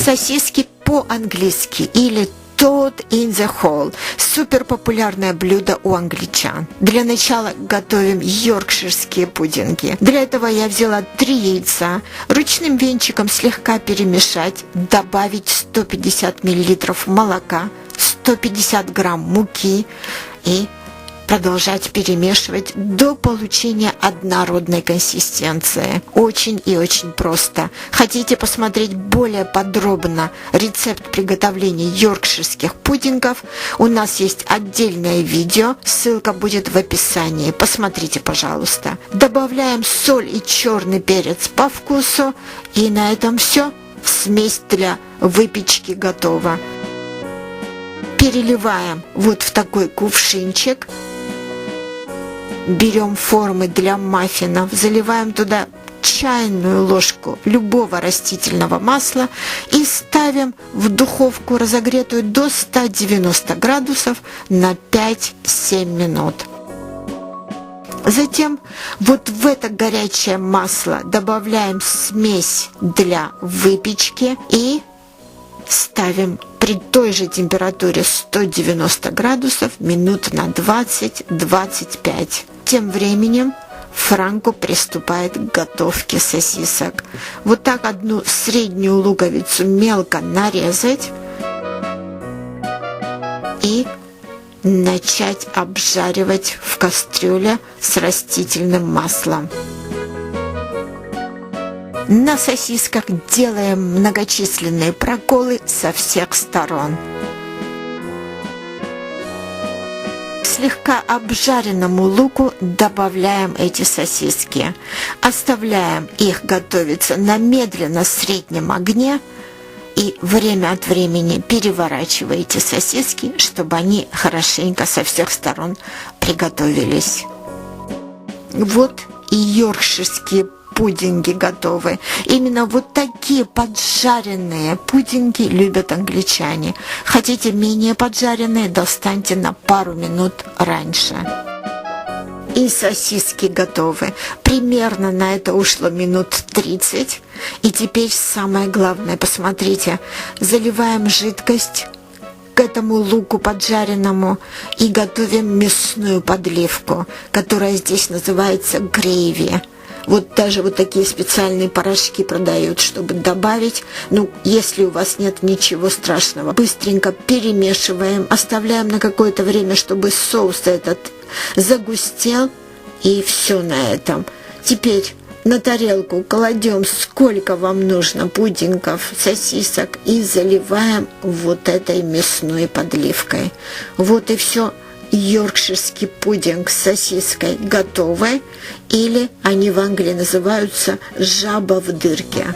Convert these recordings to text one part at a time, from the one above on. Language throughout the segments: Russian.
Сосиски по-английски или Toad in the Hole – супер популярное блюдо у англичан. Для начала готовим йоркширские пудинги. Для этого я взяла 3 яйца, ручным венчиком слегка перемешать, добавить 150 мл молока, 150 грамм муки и продолжать перемешивать до получения однородной консистенции. Очень и очень просто. Хотите посмотреть более подробно рецепт приготовления йоркширских пудингов? У нас есть отдельное видео, ссылка будет в описании. Посмотрите, пожалуйста. Добавляем соль и черный перец по вкусу. И на этом все. Смесь для выпечки готова. Переливаем вот в такой кувшинчик. Берем формы для маффинов, заливаем туда чайную ложку любого растительного масла и ставим в духовку, разогретую до 190 градусов на 5-7 минут. Затем вот в это горячее масло добавляем смесь для выпечки и ставим при той же температуре 190 градусов минут на 20-25. Тем временем Франко приступает к готовке сосисок. Вот так одну среднюю луковицу мелко нарезать и начать обжаривать в кастрюле с растительным маслом. На сосисках делаем многочисленные проколы со всех сторон. Слегка обжаренному луку добавляем эти сосиски. Оставляем их готовиться на медленно-среднем огне и время от времени переворачиваете сосиски, чтобы они хорошенько со всех сторон приготовились. Вот и йоркширские пудинги готовы. Именно вот такие поджаренные пудинги любят англичане. Хотите менее поджаренные, достаньте на пару минут раньше. И сосиски готовы. Примерно на это ушло минут 30. И теперь самое главное, посмотрите, заливаем жидкость к этому луку поджаренному и готовим мясную подливку, которая здесь называется грейви. Вот даже вот такие специальные порошки продают, чтобы добавить. Ну, если у вас нет ничего страшного, быстренько перемешиваем, оставляем на какое-то время, чтобы соус этот загустел, и все на этом. Теперь на тарелку кладем, сколько вам нужно пудингов, сосисок, и заливаем вот этой мясной подливкой. Вот и все. Йоркширский пудинг с сосиской готовы, или они в Англии называются жаба в дырке.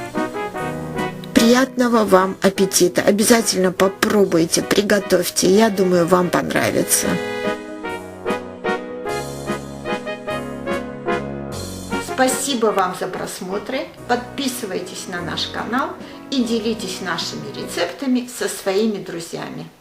Приятного вам аппетита! Обязательно попробуйте, приготовьте, я думаю, вам понравится. Спасибо вам за просмотры, подписывайтесь на наш канал и делитесь нашими рецептами со своими друзьями.